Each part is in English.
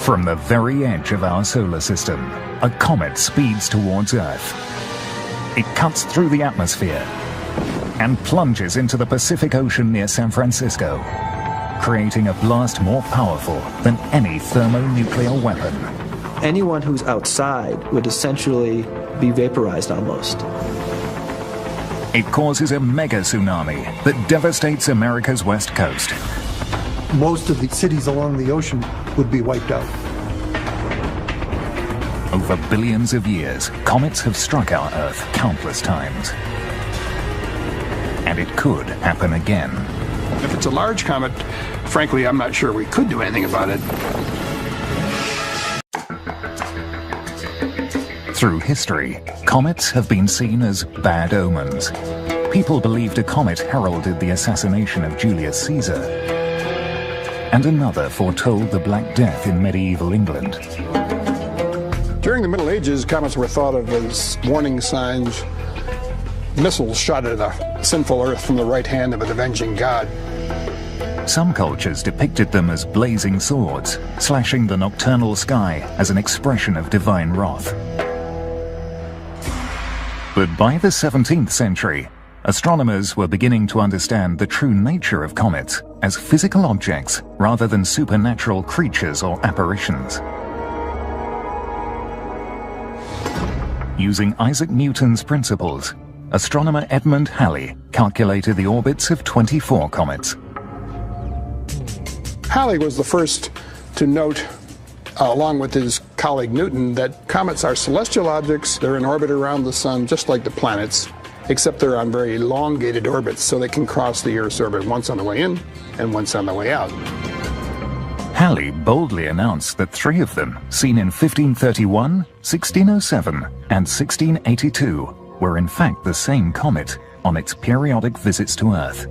From the very edge of our solar system, a comet speeds towards Earth. It cuts through the atmosphere and plunges into the Pacific Ocean near San Francisco, creating a blast more powerful than any thermonuclear weapon. Anyone who's outside would essentially be vaporized almost. It causes a mega tsunami that devastates America's west coast. Most of the cities along the ocean would be wiped out. Over billions of years, comets have struck our Earth countless times. And it could happen again. If it's a large comet, frankly, I'm not sure we could do anything about it. Through history, comets have been seen as bad omens. People believed a comet heralded the assassination of Julius Caesar, and another foretold the Black Death in medieval England. During the Middle Ages, comets were thought of as warning signs, missiles shot at a sinful Earth from the right hand of an avenging god. Some cultures depicted them as blazing swords, slashing the nocturnal sky as an expression of divine wrath. But by the 17th century, astronomers were beginning to understand the true nature of comets as physical objects rather than supernatural creatures or apparitions. Using Isaac Newton's principles, astronomer Edmund Halley calculated the orbits of 24 comets. Halley was the first to note, along with his colleague Newton, that comets are celestial objects. They're in orbit around the sun just like the planets, except they're on very elongated orbits, so they can cross the Earth's orbit once on the way in and once on the way out. Halley boldly announced that 3 of them, seen in 1531, 1607, and 1682, were in fact the same comet on its periodic visits to Earth.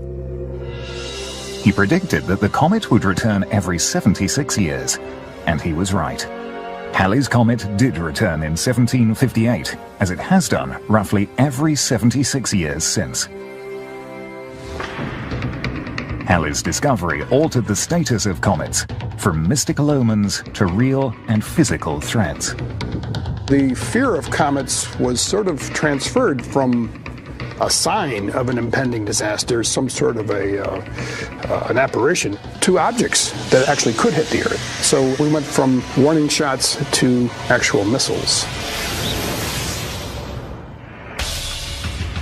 He predicted that the comet would return every 76 years, and he was right. Halley's comet did return in 1758, as it has done roughly every 76 years since. Halley's discovery altered the status of comets, from mystical omens to real and physical threats. The fear of comets was sort of transferred from a sign of an impending disaster, some sort of an apparition, to objects that actually could hit the Earth. So we went from warning shots to actual missiles.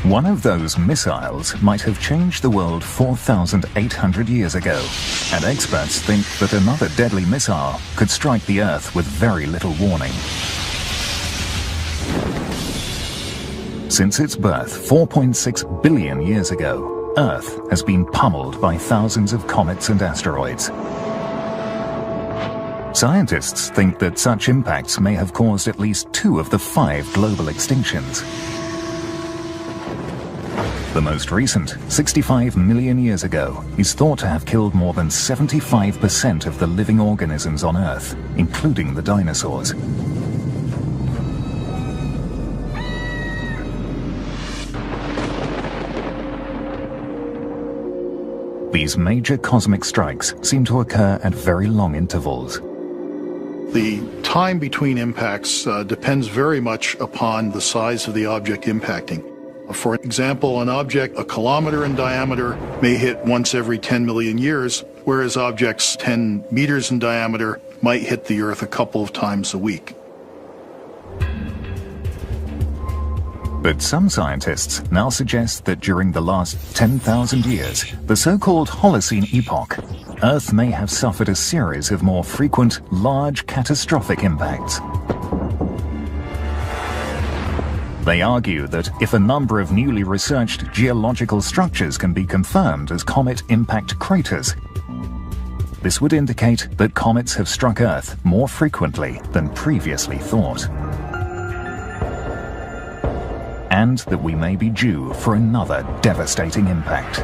One of those missiles might have changed the world 4,800 years ago, and experts think that another deadly missile could strike the Earth with very little warning. Since its birth 4.6 billion years ago, Earth has been pummeled by thousands of comets and asteroids. Scientists think that such impacts may have caused at least 2 of the 5 global extinctions. The most recent, 65 million years ago, is thought to have killed more than 75% of the living organisms on Earth, including the dinosaurs. These major cosmic strikes seem to occur at very long intervals. The time between impacts depends very much upon the size of the object impacting. For example, an object a kilometer in diameter may hit once every 10 million years, whereas objects 10 meters in diameter might hit the Earth a couple of times a week. But some scientists now suggest that during the last 10,000 years, the so-called Holocene epoch, Earth may have suffered a series of more frequent, large, catastrophic impacts. They argue that if a number of newly researched geological structures can be confirmed as comet impact craters, this would indicate that comets have struck Earth more frequently than previously thought. And that we may be due for another devastating impact.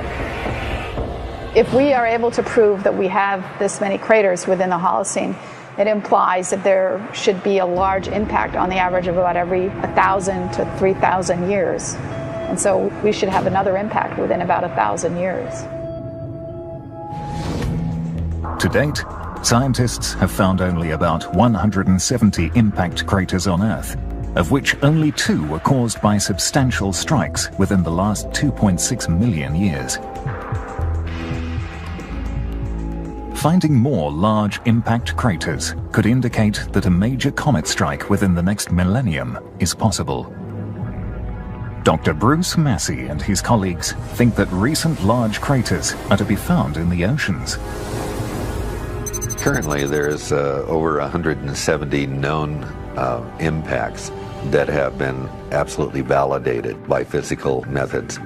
If we are able to prove that we have this many craters within the Holocene, it implies that there should be a large impact on the average of about every 1,000 to 3,000 years. And so we should have another impact within about 1,000 years. To date, Scientists have found only about 170 impact craters on Earth, of which only 2 were caused by substantial strikes within the last 2.6 million years. Finding more large impact craters could indicate that a major comet strike within the next millennium is possible. Dr. Bruce Massey and his colleagues think that recent large craters are to be found in the oceans. Currently, there's over 170 known impacts that have been absolutely validated by physical methods.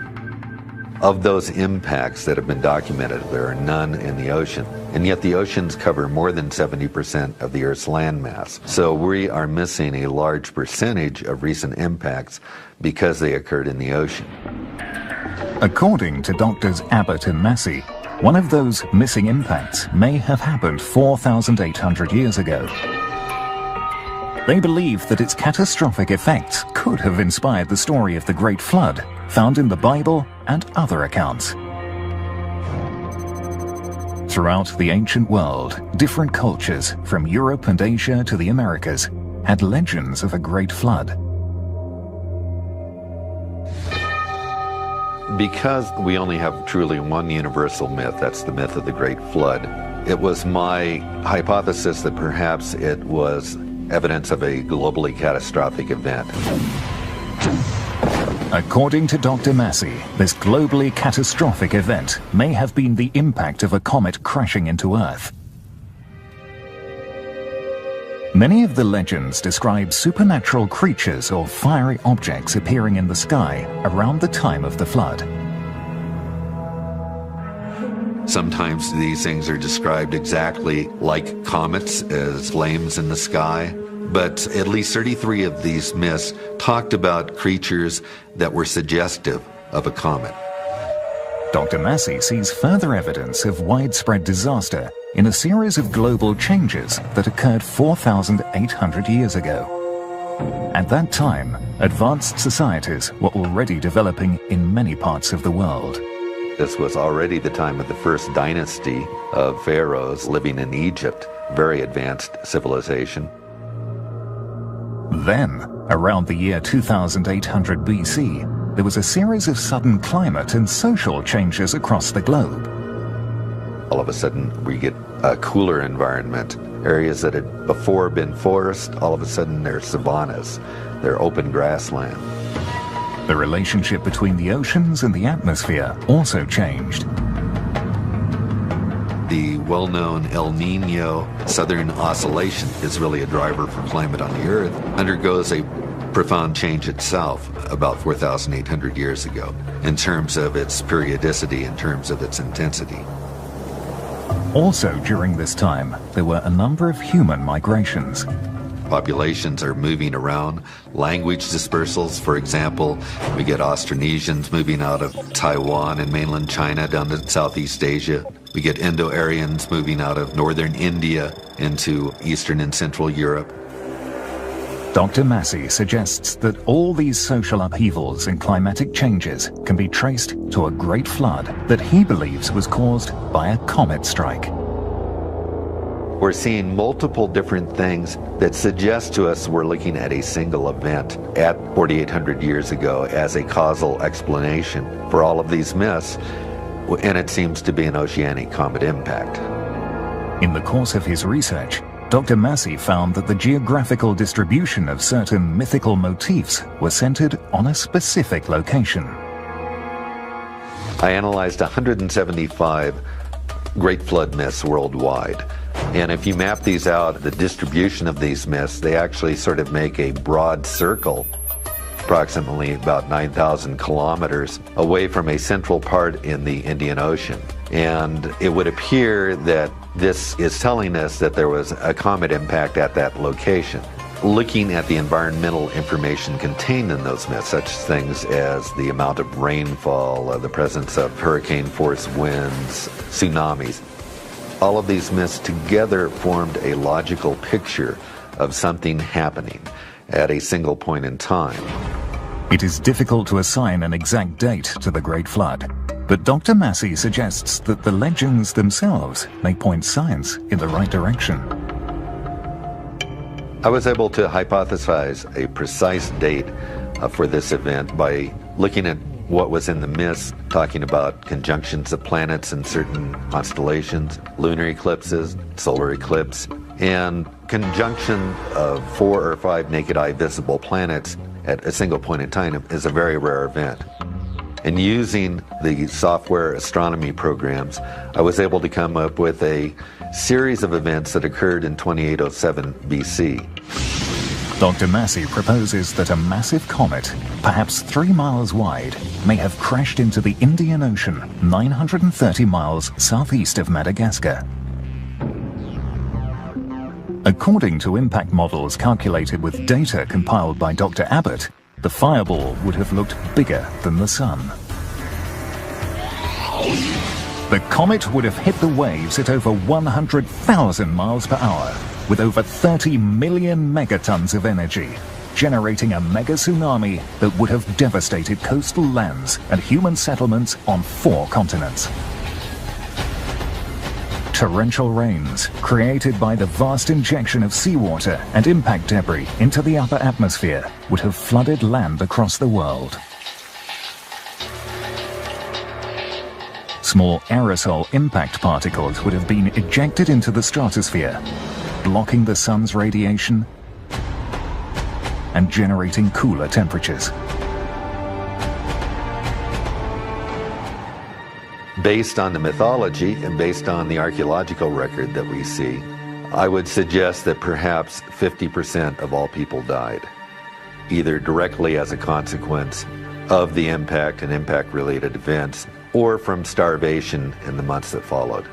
Of those impacts that have been documented, there are none in the ocean, and yet the oceans cover more than 70% of the Earth's landmass. So we are missing a large percentage of recent impacts because they occurred in the ocean. According to Drs. Abbott and Massey, one of those missing impacts may have happened 4,800 years ago. They believe that its catastrophic effects could have inspired the story of the Great Flood, found in the Bible and other accounts. Throughout the ancient world, different cultures, from Europe and Asia to the Americas, had legends of a great flood. Because we only have truly one universal myth, that's the myth of the Great Flood, it was my hypothesis that perhaps it was evidence of a globally catastrophic event. According to Dr. Massey, this globally catastrophic event may have been the impact of a comet crashing into Earth. Many of the legends describe supernatural creatures or fiery objects appearing in the sky around the time of the flood. Sometimes these things are described exactly like comets as flames in the sky, but at least 33 of these myths talked about creatures that were suggestive of a comet. Dr. Massey sees further evidence of widespread disaster in a series of global changes that occurred 4,800 years ago. At that time, advanced societies were already developing in many parts of the world. This was already the time of the first dynasty of pharaohs living in Egypt, very advanced civilization. Then, around the year 2800 BC, there was a series of sudden climate and social changes across the globe. All of a sudden, we get a cooler environment. Areas that had before been forest, all of a sudden they're savannas, they're open grassland. The relationship between the oceans and the atmosphere also changed. The well-known El Nino Southern Oscillation is really a driver for climate on the Earth, undergoes a profound change itself about 4,800 years ago in terms of its periodicity, in terms of its intensity. Also during this time, there were a number of human migrations. Populations are moving around. Language dispersals, for example, we get Austronesians moving out of Taiwan and mainland China down to Southeast Asia. We get Indo-Aryans moving out of northern India into Eastern and Central Europe. Dr. Massey suggests that all these social upheavals and climatic changes can be traced to a great flood that he believes was caused by a comet strike. We're seeing multiple different things that suggest to us we're looking at a single event at 4,800 years ago as a causal explanation for all of these myths, and it seems to be an oceanic comet impact. In the course of his research, Dr. Massey found that the geographical distribution of certain mythical motifs were centered on a specific location. I analyzed 175 Great Flood myths worldwide. And if you map these out, the distribution of these myths, they actually sort of make a broad circle, approximately about 9,000 kilometers away from a central part in the Indian Ocean. And it would appear that this is telling us that there was a comet impact at that location. Looking at the environmental information contained in those myths, such things as the amount of rainfall, the presence of hurricane-force winds, tsunamis, all of these myths together formed a logical picture of something happening at a single point in time. It is difficult to assign an exact date to the Great Flood. But Dr. Massey suggests that the legends themselves may point science in the right direction. I was able to hypothesize a precise date for this event by looking at what was in the mist, talking about conjunctions of planets in certain constellations, lunar eclipses, solar eclipse, and conjunction of 4 or 5 naked eye visible planets at a single point in time is a very rare event. And using the software astronomy programs, I was able to come up with a series of events that occurred in 2807 BC. Dr. Massey proposes that a massive comet, perhaps 3 miles wide, may have crashed into the Indian Ocean 930 miles southeast of Madagascar. According to impact models calculated with data compiled by Dr. Abbott, the fireball would have looked bigger than the sun. The comet would have hit the waves at over 100,000 miles per hour, with over 30 million megatons of energy, generating a mega tsunami that would have devastated coastal lands and human settlements on 4 continents. Torrential rains, created by the vast injection of seawater and impact debris into the upper atmosphere, would have flooded land across the world. Small aerosol impact particles would have been ejected into the stratosphere, blocking the sun's radiation and generating cooler temperatures. Based on the mythology and based on the archaeological record that we see, I would suggest that perhaps 50% of all people died, either directly as a consequence of the impact and impact-related events, or from starvation in the months that followed.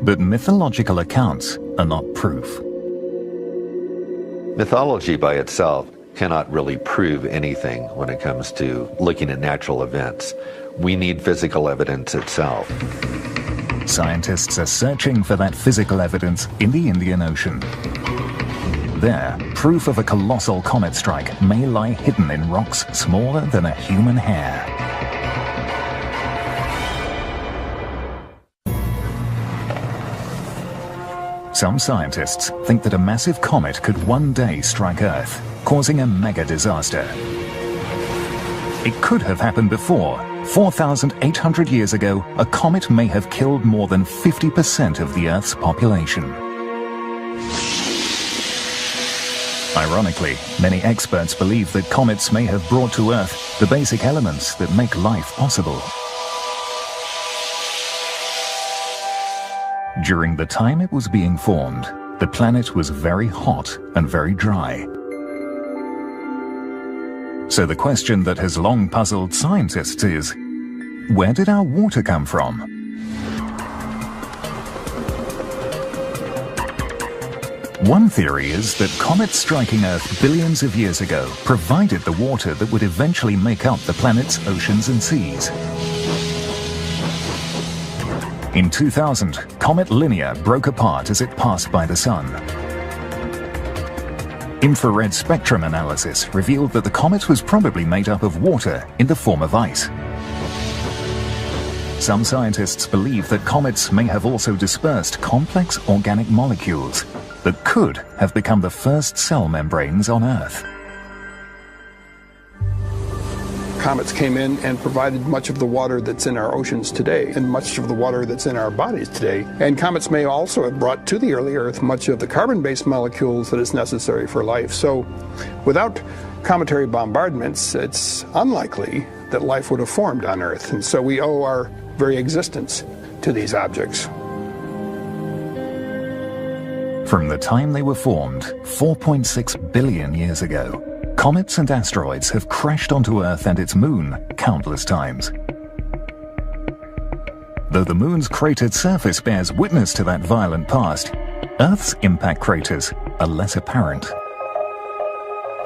But mythological accounts are not proof. Mythology by itself cannot really prove anything when it comes to looking at natural events. We need physical evidence itself. Scientists are searching for that physical evidence in the Indian Ocean. There, proof of a colossal comet strike may lie hidden in rocks smaller than a human hair. Some scientists think that a massive comet could one day strike Earth, causing a mega disaster. It could have happened before. 4,800 years ago, a comet may have killed more than 50% of the Earth's population. Ironically, many experts believe that comets may have brought to Earth the basic elements that make life possible. During the time it was being formed, the planet was very hot and very dry. So the question that has long puzzled scientists is, where did our water come from? One theory is that comets striking Earth billions of years ago provided the water that would eventually make up the planet's oceans and seas. In 2000, Comet Linear broke apart as it passed by the Sun. Infrared spectrum analysis revealed that the comet was probably made up of water in the form of ice. Some scientists believe that comets may have also dispersed complex organic molecules that could have become the first cell membranes on Earth. Comets came in and provided much of the water that's in our oceans today and much of the water that's in our bodies today. And comets may also have brought to the early Earth much of the carbon-based molecules that is necessary for life. So without cometary bombardments, it's unlikely that life would have formed on Earth. And so we owe our very existence to these objects. From the time they were formed, 4.6 billion years ago, comets and asteroids have crashed onto Earth and its moon countless times. Though the moon's cratered surface bears witness to that violent past, Earth's impact craters are less apparent.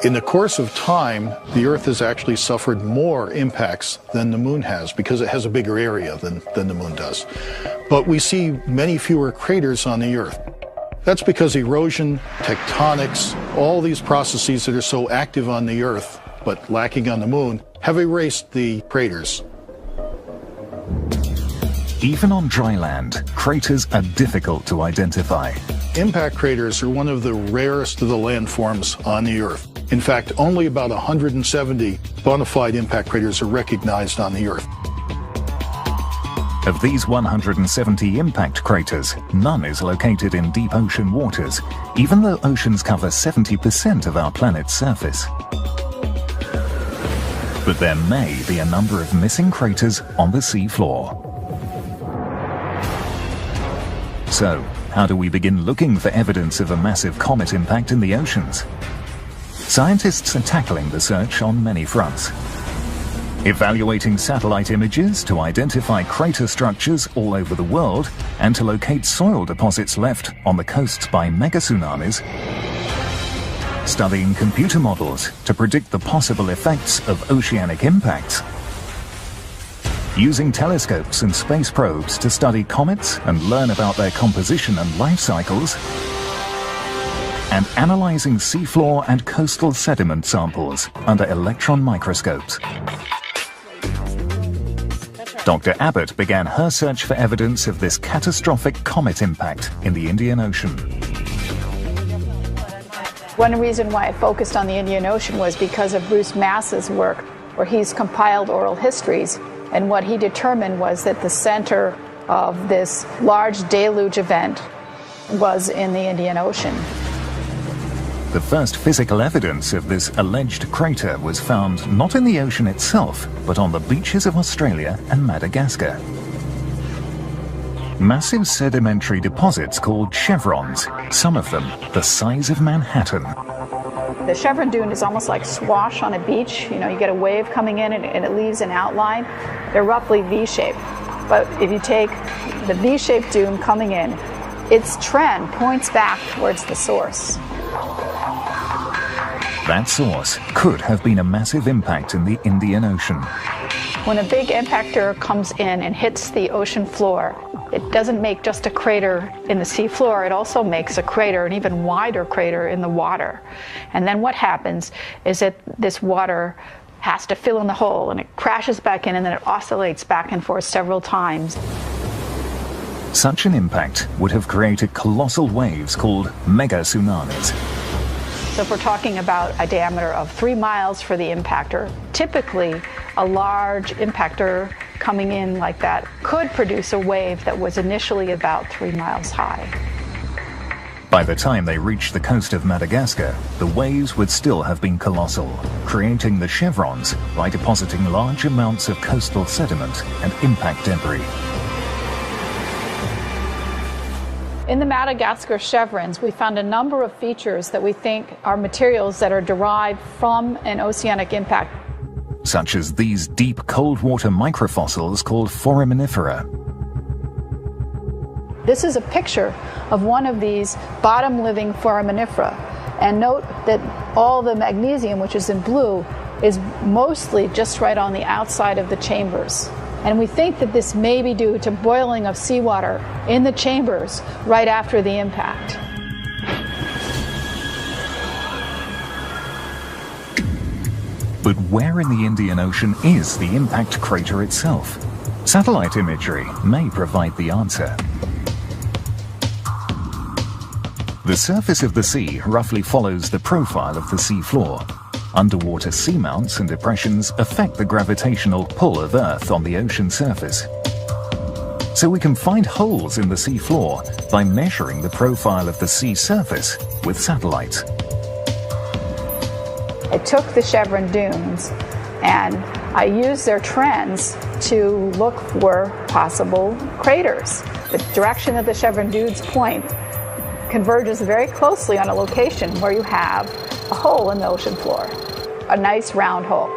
In the course of time, the Earth has actually suffered more impacts than the Moon has because it has a bigger area than the Moon does. But we see many fewer craters on the Earth. That's because erosion, tectonics, all these processes that are so active on the Earth but lacking on the Moon, have erased the craters. Even on dry land, craters are difficult to identify. Impact craters are one of the rarest of the landforms on the Earth. In fact, only about 170 bona fide impact craters are recognized on the Earth. Of these 170 impact craters, none is located in deep ocean waters, even though oceans cover 70% of our planet's surface. But there may be a number of missing craters on the seafloor. So, how do we begin looking for evidence of a massive comet impact in the oceans? Scientists are tackling the search on many fronts. Evaluating satellite images to identify crater structures all over the world and to locate soil deposits left on the coasts by megatsunamis. Studying computer models to predict the possible effects of oceanic impacts. Using telescopes and space probes to study comets and learn about their composition and life cycles. And analyzing seafloor and coastal sediment samples under electron microscopes. Dr. Abbott began her search for evidence of this catastrophic comet impact in the Indian Ocean. One reason why I focused on the Indian Ocean was because of Bruce Mass's work, where he's compiled oral histories, and what he determined was that the center of this large deluge event was in the Indian Ocean. The first physical evidence of this alleged crater was found not in the ocean itself, but on the beaches of Australia and Madagascar. Massive sedimentary deposits called chevrons, some of them the size of Manhattan. The chevron dune is almost like swash on a beach. You know, you get a wave coming in and it leaves an outline. They're roughly V-shaped. But if you take the V-shaped dune coming in, its trend points back towards the source. That source could have been a massive impact in the Indian Ocean. When a big impactor comes in and hits the ocean floor, it doesn't make just a crater in the sea floor, it also makes a crater, an even wider crater in the water. And then what happens is that this water has to fill in the hole and it crashes back in and then it oscillates back and forth several times. Such an impact would have created colossal waves called mega tsunamis. So if we're talking about a diameter of 3 miles for the impactor, typically a large impactor coming in like that could produce a wave that was initially about 3 miles high. By the time they reached the coast of Madagascar, the waves would still have been colossal, creating the chevrons by depositing large amounts of coastal sediment and impact debris. In the Madagascar chevrons, we found a number of features that we think are materials that are derived from an oceanic impact. Such as these deep cold water microfossils called foraminifera. This is a picture of one of these bottom-living foraminifera. And note that all the magnesium, which is in blue, is mostly just right on the outside of the chambers. And we think that this may be due to boiling of seawater in the chambers right after the impact. But where in the Indian Ocean is the impact crater itself? Satellite imagery may provide the answer. The surface of the sea roughly follows the profile of the sea floor. Underwater seamounts and depressions affect the gravitational pull of Earth on the ocean surface. So we can find holes in the sea floor by measuring the profile of the sea surface with satellites. I took the chevron dunes and I used their trends to look for possible craters. The direction that the chevron dunes point converges very closely on a location where you have a hole in the ocean floor, a nice round hole.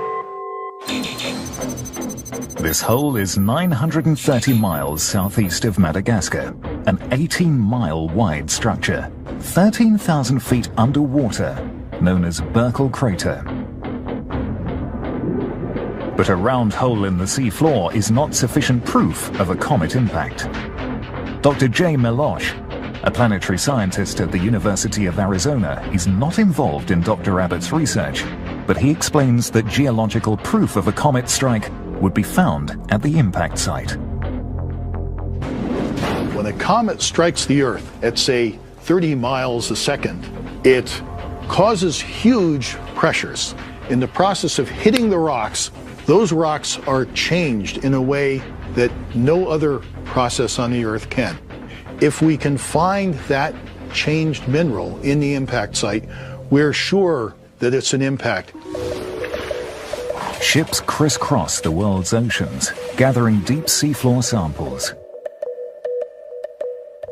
This hole is 930 miles southeast of Madagascar, an 18-mile wide structure, 13,000 feet underwater, known as Burkle Crater. But a round hole in the sea floor is not sufficient proof of a comet impact. Dr. Jay Melosh, a planetary scientist at the University of Arizona, is not involved in Dr. Abbott's research. but he explains that geological proof of a comet strike would be found at the impact site. When a comet strikes the Earth at, say, 30 miles a second, it causes huge pressures. In the process of hitting the rocks, those rocks are changed in a way that no other process on the Earth can. If we can find that changed mineral in the impact site, we're sure that it's an impact. Ships crisscross the world's oceans, gathering deep seafloor samples.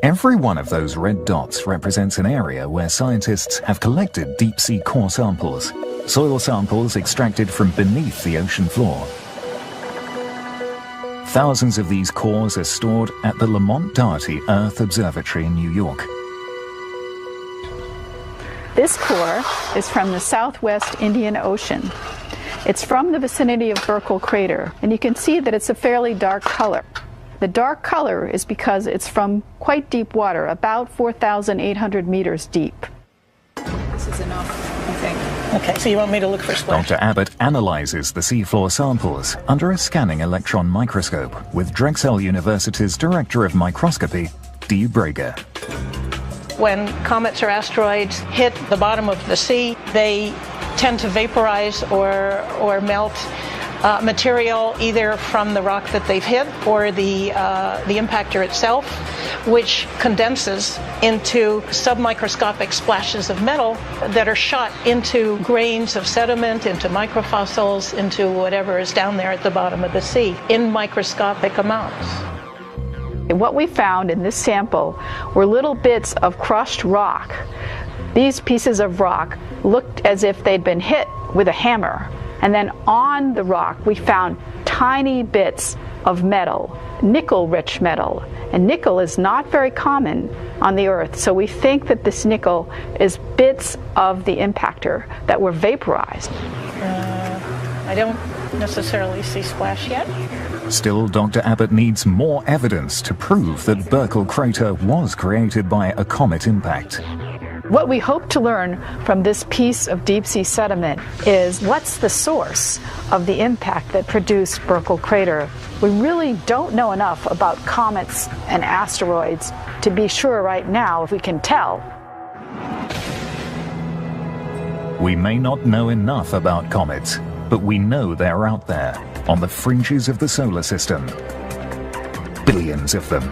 Every one of those red dots represents an area where scientists have collected deep-sea core samples, soil samples extracted from beneath the ocean floor. Thousands of these cores are stored at the Lamont Doherty Earth Observatory in New York. This core is from the southwest Indian Ocean. It's from the vicinity of Burkle Crater, and you can see that it's a fairly dark color. The dark color is because it's from quite deep water, about 4,800 meters deep. This is enough, I think. Okay, so you want me to look for splash? Dr. Abbott analyzes the seafloor samples under a scanning electron microscope with Drexel University's Director of Microscopy, Dee Brager. When comets or asteroids hit the bottom of the sea, they tend to vaporize or melt material either from the rock that they've hit or the impactor itself, which condenses into submicroscopic splashes of metal that are shot into grains of sediment, into microfossils, into whatever is down there at the bottom of the sea in microscopic amounts. What we found in this sample were little bits of crushed rock. These pieces of rock looked as if they'd been hit with a hammer. And then on the rock, we found tiny bits of metal, nickel-rich metal. And nickel is not very common on the Earth, so we think that this nickel is bits of the impactor that were vaporized. I don't necessarily see splash yet. Still, Dr. Abbott needs more evidence to prove that Burkle Crater was created by a comet impact. What we hope to learn from this piece of deep-sea sediment is what's the source of the impact that produced Burkle Crater. We really don't know enough about comets and asteroids to be sure right now if we can tell. We may not know enough about comets, but we know they're out there, on the fringes of the solar system. Billions of them.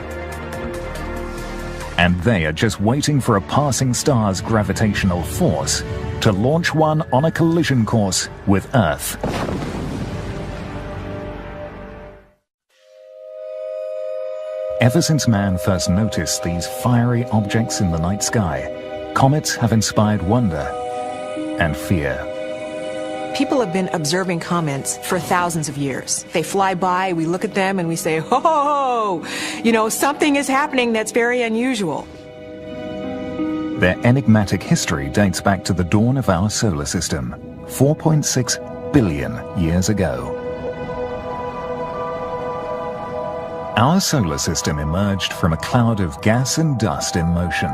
And they are just waiting for a passing star's gravitational force to launch one on a collision course with Earth. Ever since man first noticed these fiery objects in the night sky, comets have inspired wonder and fear. People have been observing comets for thousands of years. They fly by, we look at them and we say, ho, ho, ho! You know, something is happening that's very unusual. Their enigmatic history dates back to the dawn of our solar system, 4.6 billion years ago. Our solar system emerged from a cloud of gas and dust in motion.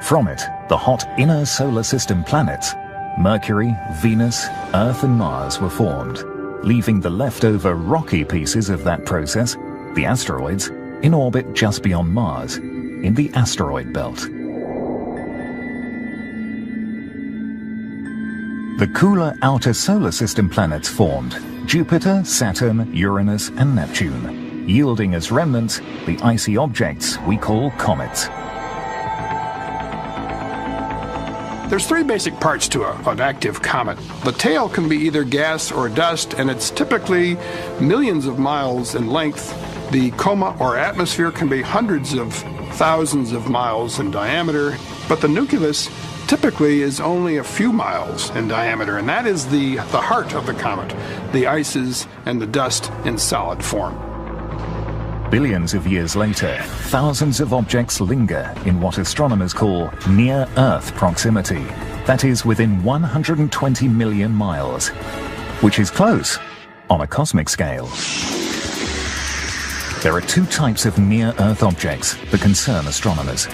From it, the hot inner solar system planets, Mercury, Venus, Earth and Mars were formed, leaving the leftover rocky pieces of that process, the asteroids, in orbit just beyond Mars, in the asteroid belt. The cooler outer solar system planets formed, Jupiter, Saturn, Uranus and Neptune, yielding as remnants the icy objects we call comets. There's three basic parts to an active comet. The tail can be either gas or dust, and it's typically millions of miles in length. The coma or atmosphere can be hundreds of thousands of miles in diameter, but the nucleus typically is only a few miles in diameter, and that is the heart of the comet, the ices and the dust in solid form. Billions of years later, thousands of objects linger in what astronomers call near-Earth proximity, that is within 120 million miles, which is close on a cosmic scale. There are two types of near-Earth objects that concern astronomers.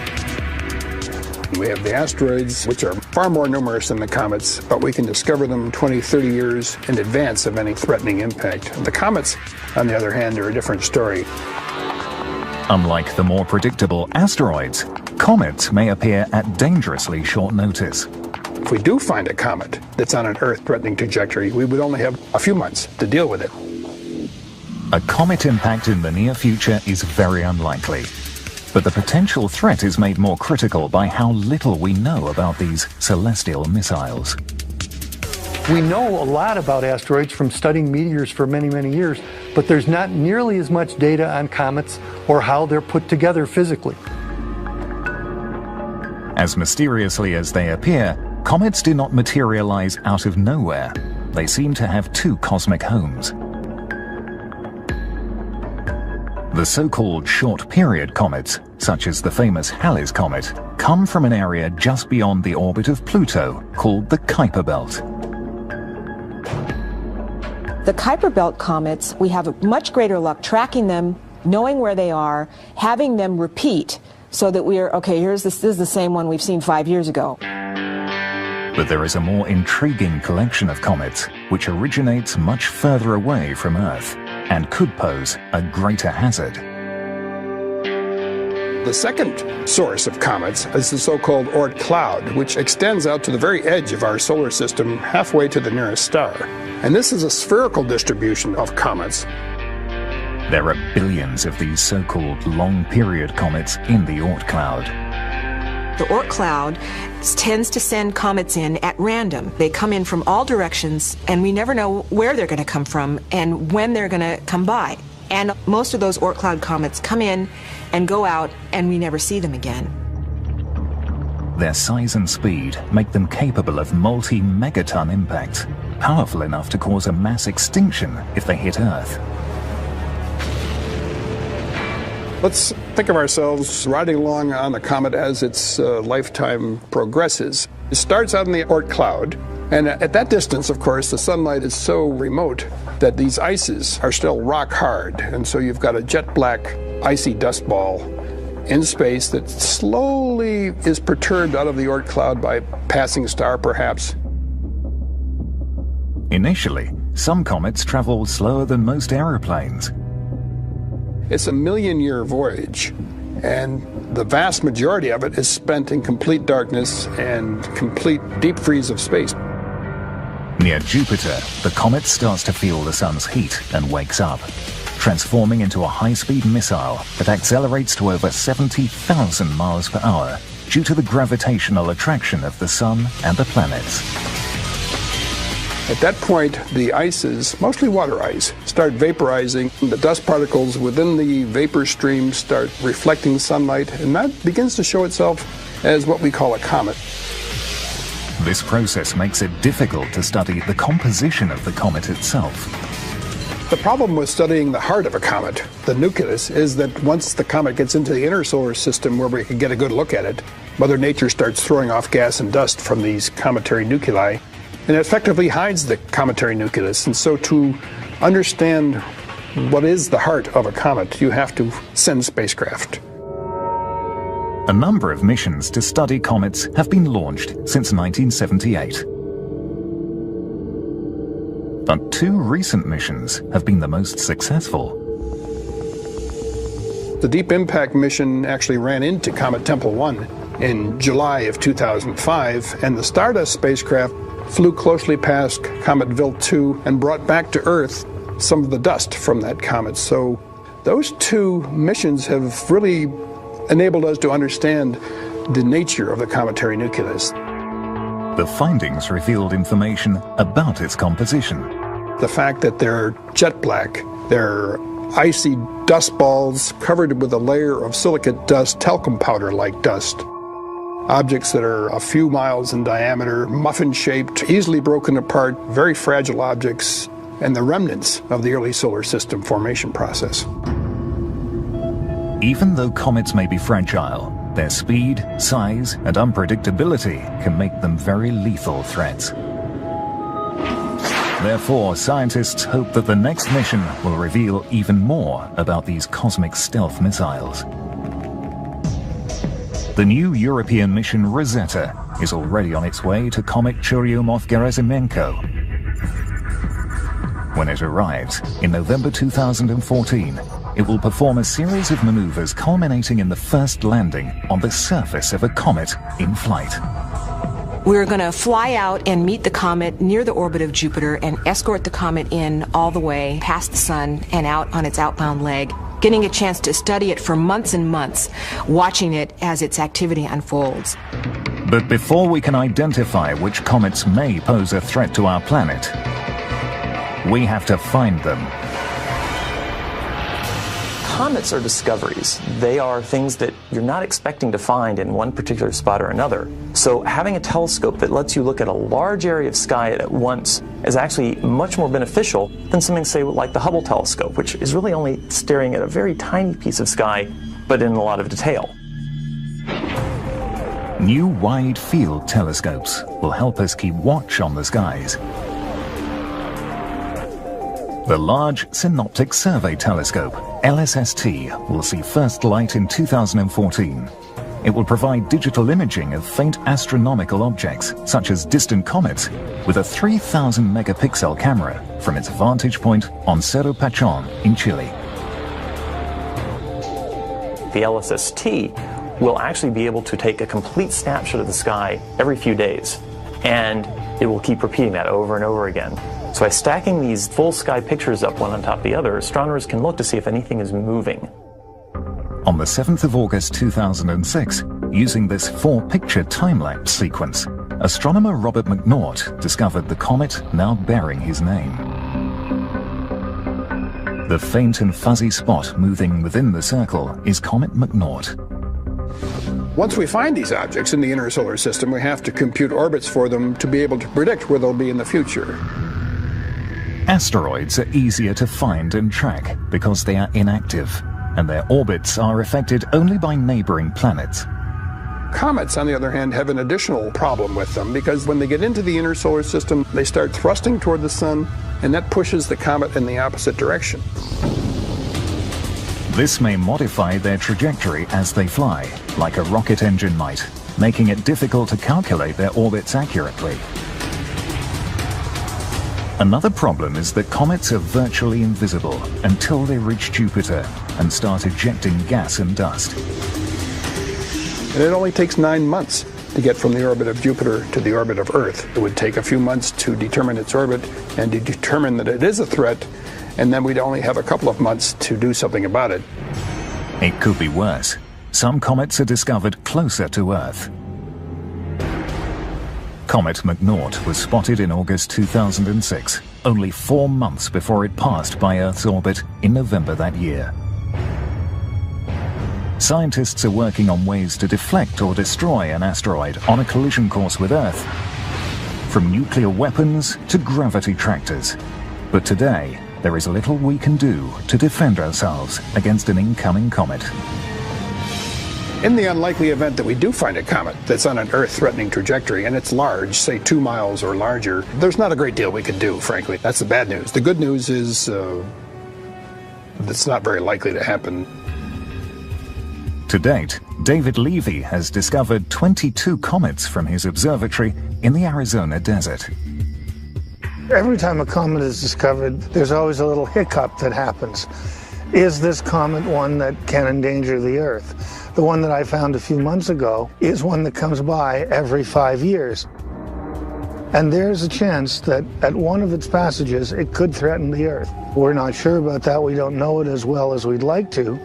We have the asteroids, which are far more numerous than the comets, but we can discover them 20, 30 years in advance of any threatening impact. The comets, on the other hand, are a different story. Unlike the more predictable asteroids, comets may appear at dangerously short notice. If we do find a comet that's on an Earth-threatening trajectory, we would only have a few months to deal with it. A comet impact in the near future is very unlikely. But the potential threat is made more critical by how little we know about these celestial missiles. We know a lot about asteroids from studying meteors for many, many years, but there's not nearly as much data on comets or how they're put together physically. As mysteriously as they appear, comets do not materialize out of nowhere. They seem to have two cosmic homes. The so-called short-period comets, such as the famous Halley's Comet, come from an area just beyond the orbit of Pluto called the Kuiper Belt. The Kuiper Belt comets, we have much greater luck tracking them, knowing where they are, having them repeat so that we're, okay, this is the same one we've seen 5 years ago. But there is a more intriguing collection of comets which originates much further away from Earth and could pose a greater hazard. The second source of comets is the so-called Oort cloud, which extends out to the very edge of our solar system, halfway to the nearest star. And this is a spherical distribution of comets. There are billions of these so-called long-period comets in the Oort cloud. The Oort cloud tends to send comets in at random. They come in from all directions, and we never know where they're going to come from and when they're going to come by. And most of those Oort cloud comets come in and go out, and we never see them again. Their size and speed make them capable of multi-megaton impacts, powerful enough to cause a mass extinction if they hit Earth. Let's think of ourselves riding along on the comet as its lifetime progresses. It starts out in the Oort cloud, and at that distance, of course, the sunlight is so remote that these ices are still rock hard, and so you've got a jet black icy dust ball in space that slowly is perturbed out of the Oort cloud by a passing star, perhaps. Initially, some comets travel slower than most aeroplanes. It's a million-year voyage, and the vast majority of it is spent in complete darkness and complete deep freeze of space. Near Jupiter, the comet starts to feel the sun's heat and wakes up, transforming into a high-speed missile that accelerates to over 70,000 miles per hour due to the gravitational attraction of the sun and the planets. At that point, the ices, mostly water ice, start vaporizing. The dust particles within the vapor stream start reflecting sunlight, and that begins to show itself as what we call a comet. This process makes it difficult to study the composition of the comet itself. The problem with studying the heart of a comet, the nucleus, is that once the comet gets into the inner solar system where we can get a good look at it, Mother Nature starts throwing off gas and dust from these cometary nuclei, and it effectively hides the cometary nucleus. And so to understand what is the heart of a comet, you have to send spacecraft. A number of missions to study comets have been launched since 1978. But two recent missions have been the most successful. The Deep Impact mission actually ran into Comet Tempel 1 in July of 2005, and the Stardust spacecraft flew closely past Comet Wild 2 and brought back to Earth some of the dust from that comet. So those two missions have really enabled us to understand the nature of the cometary nucleus. The findings revealed information about its composition. The fact that they're jet black, they're icy dust balls covered with a layer of silicate dust, talcum powder-like dust. Objects that are a few miles in diameter, muffin-shaped, easily broken apart, very fragile objects, and the remnants of the early solar system formation process. Even though comets may be fragile, their speed, size, and unpredictability can make them very lethal threats. Therefore, scientists hope that the next mission will reveal even more about these cosmic stealth missiles. The new European mission Rosetta is already on its way to Comet Churyumov-Gerasimenko. When it arrives in November 2014, it will perform a series of maneuvers culminating in the first landing on the surface of a comet in flight. We're going to fly out and meet the comet near the orbit of Jupiter and escort the comet in all the way past the sun and out on its outbound leg, getting a chance to study it for months and months, watching it as its activity unfolds. But before we can identify which comets may pose a threat to our planet, we have to find them. Comets are discoveries. They are things that you're not expecting to find in one particular spot or another. So having a telescope that lets you look at a large area of sky at once is actually much more beneficial than something, say, like the Hubble telescope, which is really only staring at a very tiny piece of sky, but in a lot of detail. New wide-field telescopes will help us keep watch on the skies. The Large Synoptic Survey Telescope, LSST, will see first light in 2014. It will provide digital imaging of faint astronomical objects, such as distant comets, with a 3,000 megapixel camera from its vantage point on Cerro Pachón in Chile. The LSST will actually be able to take a complete snapshot of the sky every few days, and it will keep repeating that over and over again. So by stacking these full sky pictures up one on top of the other, astronomers can look to see if anything is moving. On the 7th of August 2006, using this 4-picture time-lapse sequence, astronomer Robert McNaught discovered the comet now bearing his name. The faint and fuzzy spot moving within the circle is Comet McNaught. Once we find these objects in the inner solar system, we have to compute orbits for them to be able to predict where they'll be in the future. Asteroids are easier to find and track because they are inactive, and their orbits are affected only by neighboring planets. Comets, on the other hand, have an additional problem with them because when they get into the inner solar system, they start thrusting toward the sun, and that pushes the comet in the opposite direction. This may modify their trajectory as they fly, like a rocket engine might, making it difficult to calculate their orbits accurately. Another problem is that comets are virtually invisible until they reach Jupiter and start ejecting gas and dust. And it only takes 9 months to get from the orbit of Jupiter to the orbit of Earth. It would take a few months to determine its orbit and to determine that it is a threat, and then we'd only have a couple of months to do something about it. It could be worse. Some comets are discovered closer to Earth. Comet McNaught was spotted in August 2006, only 4 months before it passed by Earth's orbit in November that year. Scientists are working on ways to deflect or destroy an asteroid on a collision course with Earth, from nuclear weapons to gravity tractors. But today, there is little we can do to defend ourselves against an incoming comet. In the unlikely event that we do find a comet that's on an Earth-threatening trajectory and it's large, say 2 miles or larger, there's not a great deal we can do, frankly. That's the bad news. The good news is it's not very likely to happen. To date, David Levy has discovered 22 comets from his observatory in the Arizona desert. Every time a comet is discovered, there's always a little hiccup that happens. Is this comet one that can endanger the Earth? The one that I found a few months ago is one that comes by every 5 years. And there's a chance that at one of its passages, it could threaten the Earth. We're not sure about that. We don't know it as well as we'd like to.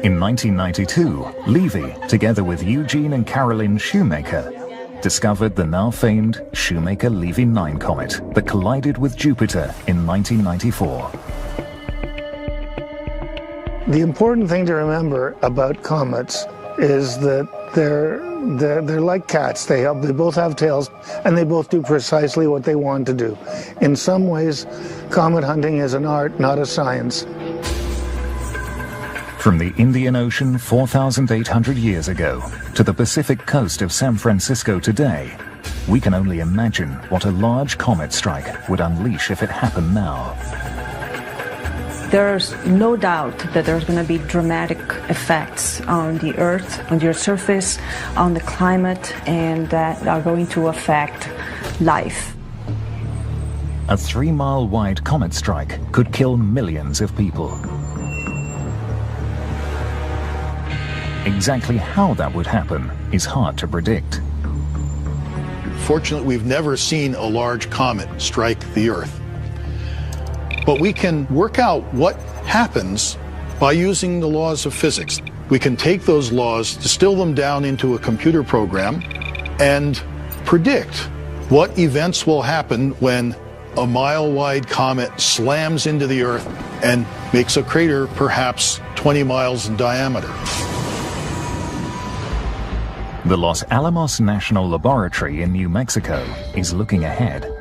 In 1992, Levy, together with Eugene and Carolyn Shoemaker, discovered the now famed Shoemaker-Levy 9 comet that collided with Jupiter in 1994. The important thing to remember about comets is that they're like cats. They both have tails, and they both do precisely what they want to do. In some ways, comet hunting is an art, not a science. From the Indian Ocean 4,800 years ago to the Pacific coast of San Francisco today, we can only imagine what a large comet strike would unleash if it happened now. There's no doubt that there's going to be dramatic effects on the Earth, on the Earth's surface, on the climate, and that are going to affect life. A 3-mile wide comet strike could kill millions of people. Exactly how that would happen is hard to predict. Fortunately, we've never seen a large comet strike the Earth. But we can work out what happens by using the laws of physics. We can take those laws, distill them down into a computer program, and predict what events will happen when a mile-wide comet slams into the Earth and makes a crater perhaps 20 miles in diameter. The Los Alamos National Laboratory in New Mexico is looking ahead.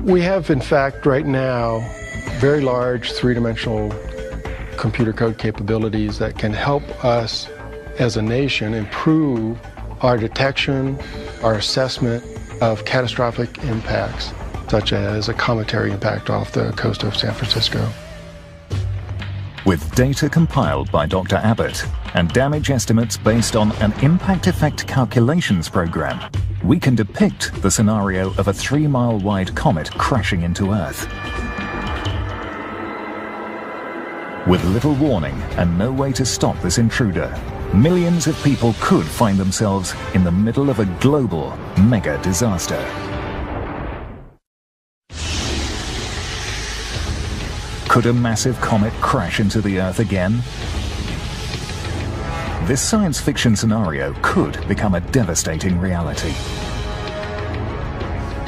We have, in fact, right now, very large three-dimensional computer code capabilities that can help us as a nation improve our detection, our assessment of catastrophic impacts, such as a cometary impact off the coast of San Francisco. With data compiled by Dr. Abbott and damage estimates based on an impact effect calculations program, we can depict the scenario of a 3-mile wide comet crashing into Earth. With little warning and no way to stop this intruder, millions of people could find themselves in the middle of a global mega disaster. Could a massive comet crash into the Earth again? This science fiction scenario could become a devastating reality.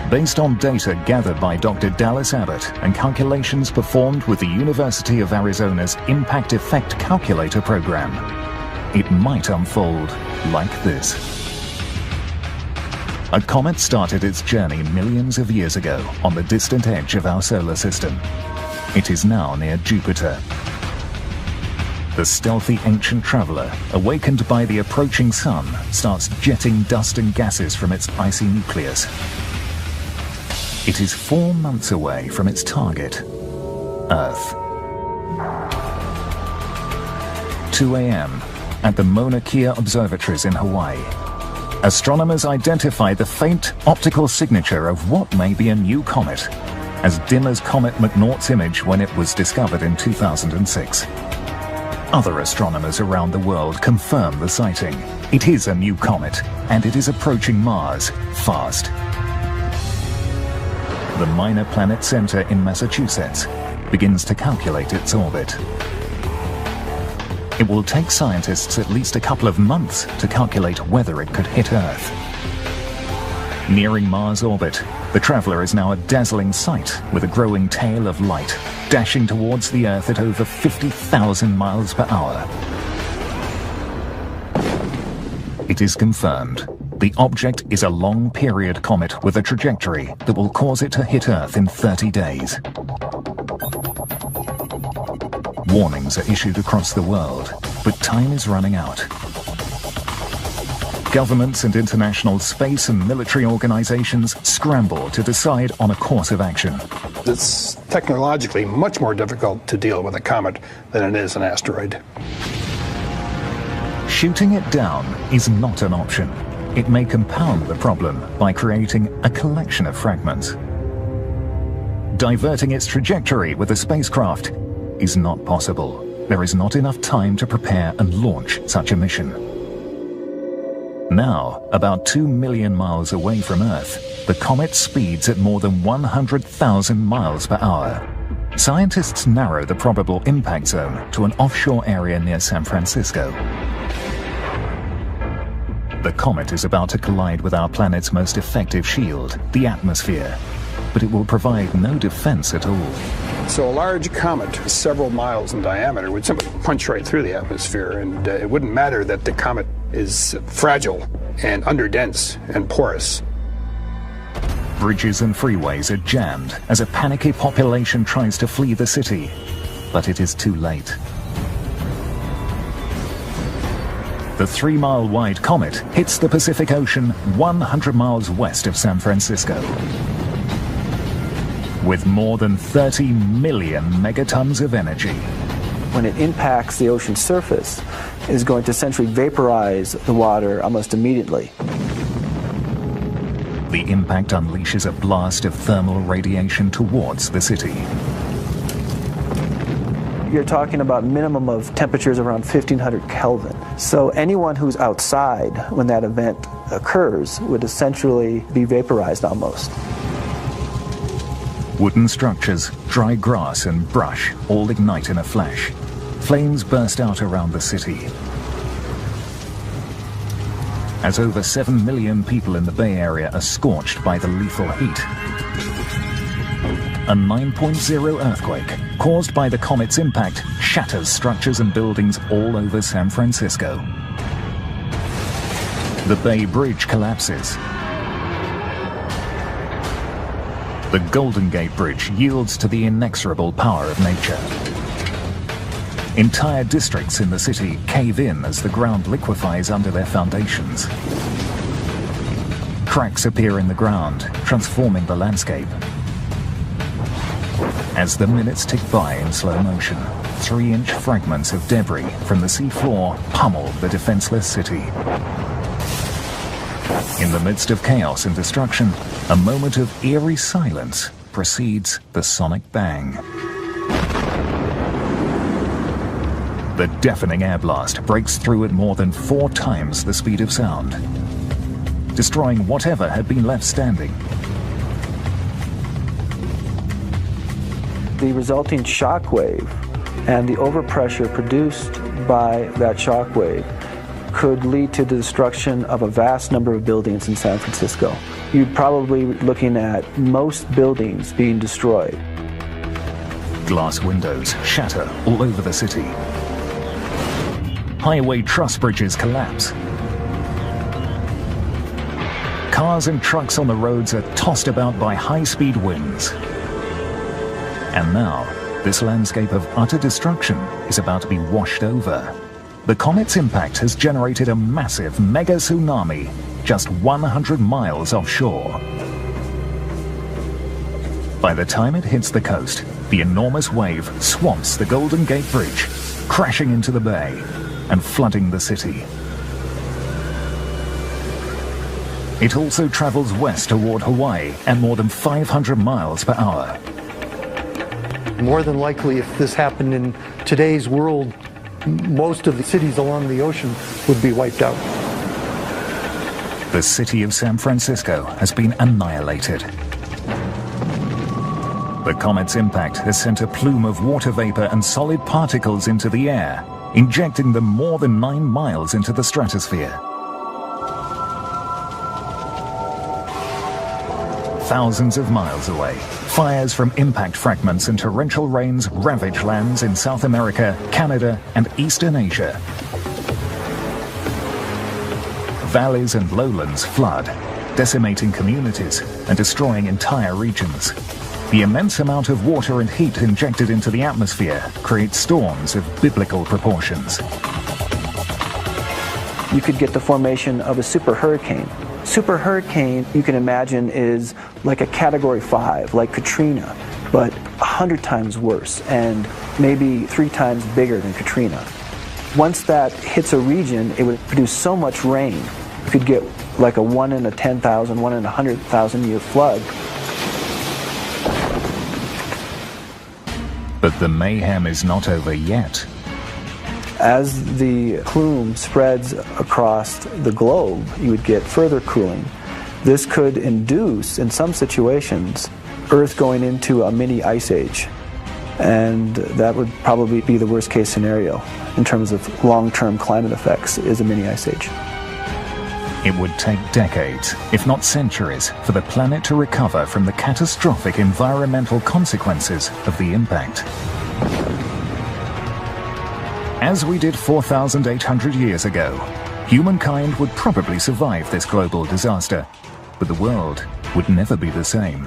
Based on data gathered by Dr. Dallas Abbott and calculations performed with the University of Arizona's Impact Effect Calculator program, it might unfold like this. A comet started its journey millions of years ago on the distant edge of our solar system. It is now near Jupiter. The stealthy ancient traveler, awakened by the approaching sun, starts jetting dust and gases from its icy nucleus. It is 4 months away from its target, Earth. 2 a.m. at the Mauna Kea observatories in Hawaii. Astronomers identify the faint optical signature of what may be a new comet, as dim as Comet McNaught's image when it was discovered in 2006. Other astronomers around the world confirm the sighting. It is a new comet, and it is approaching Mars fast. The Minor Planet Center in Massachusetts begins to calculate its orbit. It will take scientists at least a couple of months to calculate whether it could hit Earth. Nearing Mars orbit, the traveler is now a dazzling sight with a growing tail of light, dashing towards the Earth at over 50,000 miles per hour. It is confirmed. The object is a long-period comet with a trajectory that will cause it to hit Earth in 30 days. Warnings are issued across the world, but time is running out. Governments and international space and military organizations scramble to decide on a course of action. It's technologically much more difficult to deal with a comet than it is an asteroid. Shooting it down is not an option. It may compound the problem by creating a collection of fragments. Diverting its trajectory with a spacecraft is not possible. There is not enough time to prepare and launch such a mission. Now, about 2 million miles away from Earth, the comet speeds at more than 100,000 miles per hour. Scientists narrow the probable impact zone to an offshore area near San Francisco. The comet is about to collide with our planet's most effective shield, the atmosphere, but it will provide no defense at all. So a large comet, several miles in diameter, would simply punch right through the atmosphere, and it wouldn't matter that the comet is fragile and underdense and porous. Bridges and freeways are jammed as a panicky population tries to flee the city, but it is too late. The 3-mile wide comet hits the Pacific Ocean 100 miles west of San Francisco. with more than 30 million megatons of energy. When it impacts the ocean surface, it is going to essentially vaporize the water almost immediately. The impact unleashes a blast of thermal radiation towards the city. You're talking about minimum of temperatures around 1500 Kelvin. So anyone who's outside when that event occurs would essentially be vaporized almost. Wooden structures, dry grass and brush all ignite in a flash. Flames burst out around the city. As over 7 million people in the Bay Area are scorched by the lethal heat. A 9.0 earthquake caused by the comet's impact shatters structures and buildings all over San Francisco. The Bay Bridge collapses. The Golden Gate Bridge yields to the inexorable power of nature. Entire districts in the city cave in as the ground liquefies under their foundations. Cracks appear in the ground, transforming the landscape. As the minutes tick by in slow motion, 3-inch fragments of debris from the seafloor pummel the defenseless city. In the midst of chaos and destruction, a moment of eerie silence precedes the sonic bang. The deafening air blast breaks through at more than 4 times the speed of sound, destroying whatever had been left standing. The resulting shock wave and the overpressure produced by that shock wave could lead to the destruction of a vast number of buildings in San Francisco. You'd probably be looking at most buildings being destroyed. Glass windows shatter all over the city. Highway truss bridges collapse. Cars and trucks on the roads are tossed about by high-speed winds. And now, this landscape of utter destruction is about to be washed over. The comet's impact has generated a massive mega tsunami just 100 miles offshore. By the time it hits the coast, the enormous wave swamps the Golden Gate Bridge, crashing into the bay and flooding the city. It also travels west toward Hawaii at more than 500 miles per hour. More than likely, if this happened in today's world, most of the cities along the ocean would be wiped out. The city of San Francisco has been annihilated. The comet's impact has sent a plume of water vapor and solid particles into the air, injecting them more than 9 miles into the stratosphere. Thousands of miles away, fires from impact fragments and torrential rains ravage lands in South America, Canada, and Eastern Asia. Valleys and lowlands flood, decimating communities and destroying entire regions. The immense amount of water and heat injected into the atmosphere creates storms of biblical proportions. You could get the formation of a super hurricane. Super hurricane, you can imagine, is like a Category 5, like Katrina, but 100 times worse and maybe 3 times bigger than Katrina. Once that hits a region, it would produce so much rain. You could get like a 1 in a 10,000, 1 in a 100,000 year flood. But the mayhem is not over yet. As the plume spreads across the globe, you would get further cooling. This could induce, in some situations, Earth going into a mini ice age. And that would probably be the worst case scenario in terms of long-term climate effects, is a mini ice age. It would take decades, if not centuries, for the planet to recover from the catastrophic environmental consequences of the impact. As we did 4,800 years ago, humankind would probably survive this global disaster, but the world would never be the same.